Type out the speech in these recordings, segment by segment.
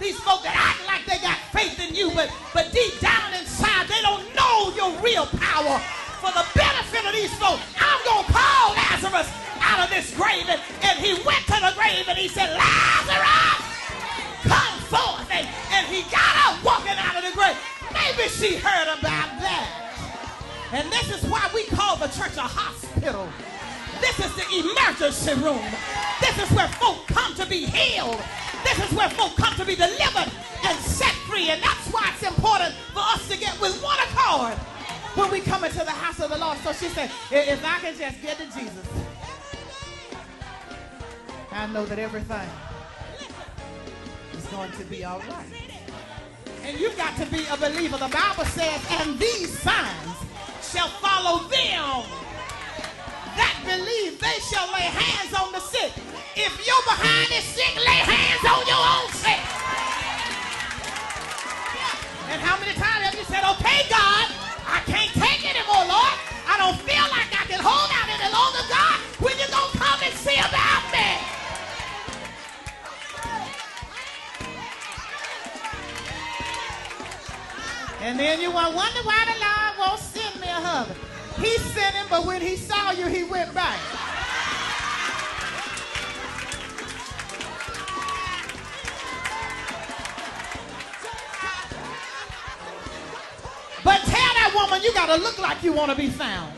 These folk that act like they got faith in you, but deep down inside, they don't know your real power. For the benefit of these folk, I'm going to call Lazarus out of this grave. And he went to the grave and he said, Lazarus, come forth. And he got up walking out of the grave. Maybe she heard about that. And this is why we call the church a hospital. This is the emergency room. This is where folk come to be healed. This is where folk come to be delivered and set free. And that's why it's important for us to get with one accord when we come into the house of the Lord. So she said, if I can just get to Jesus, I know that everything is going to be all right. And you've got to be a believer. The Bible says, and these signs shall follow them that believe. They shall lay hands on the sick. If you're behind is sick, lay hands on your own sick. And how many times have you said, okay, God, I can't take it anymore, Lord. I don't feel like I can hold out any longer, God. When you gonna come and see about me? And then you wonder why the Lord won't send me a husband. He sent him, but when he saw you, he went back. But tell that woman you gotta look like you want to be found.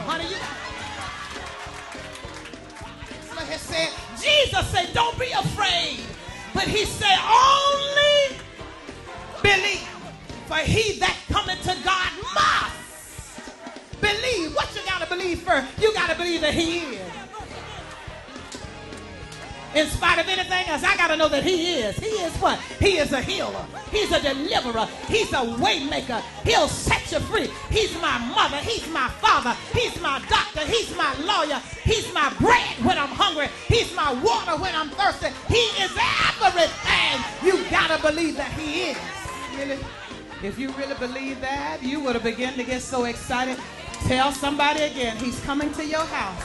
Honey, so he said, Jesus said, don't be afraid. But he said, only believe. For he that cometh to God must believe. What you got to believe first? You got to believe that he is. In spite of anything else, I got to know that he is. He is what? He is a healer. He's a deliverer. He's a way maker. He'll set you free. He's my mother. He's my father. He's my doctor. He's my lawyer. He's my bread when I'm hungry. He's my water when I'm thirsty. He is everything. You got to believe that he is. Really? If you really believe that, you would have begun to get so excited. Tell somebody again, he's coming to your house.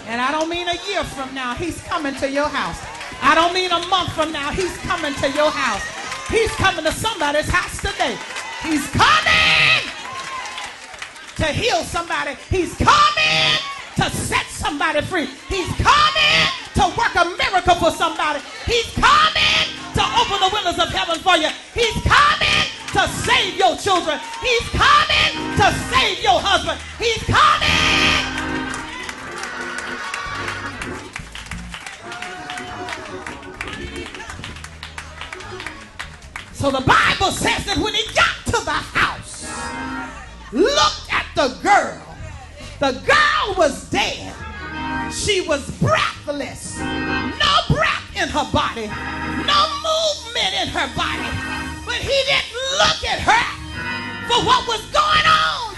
And I don't mean a year from now, he's coming to your house. I don't mean a month from now, he's coming to your house. He's coming to somebody's house today. He's coming to heal somebody. He's coming to set somebody free. He's coming to work a miracle for somebody. He's coming to open the windows of heaven for you. He's coming to save your children. He's coming to save your husband. He's coming. So the Bible says that when he got to the house, looked at the girl. The girl was dead. She was breathless. No breath in her body. No movement in her body. But he didn't look at her for what was going on.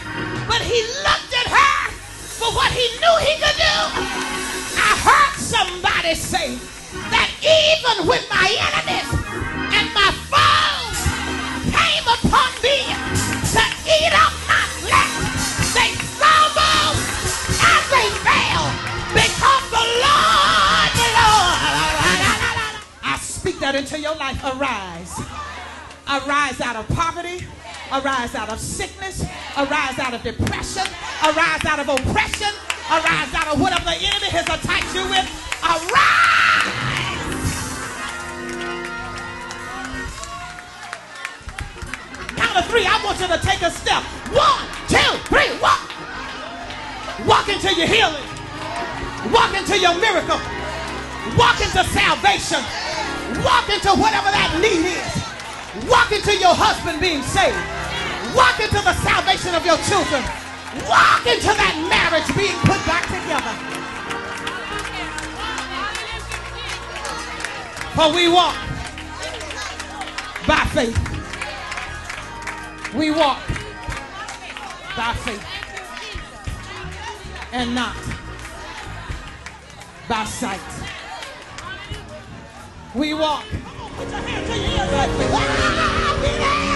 But he looked at her for what he knew he could do. I heard somebody say that even when my enemies and my foes came upon me to eat up my flesh, they stumbled and they fell because the Lord, I speak that into your life. Arise. Arise out of poverty. Arise out of sickness. Arise out of depression. Arise out of oppression. Arise out of whatever the enemy has attacked you with. Arise. Count of three. I want you to take a step. 1, 2, 3. Walk. Walk into your healing. Walk into your miracle. Walk into salvation. Walk into whatever that need is. Walk into your husband being saved. Walk into the salvation of your children. Walk into that marriage being put back together. For we walk by faith. We walk by faith and not by sight. We walk. Put your hand to your ears.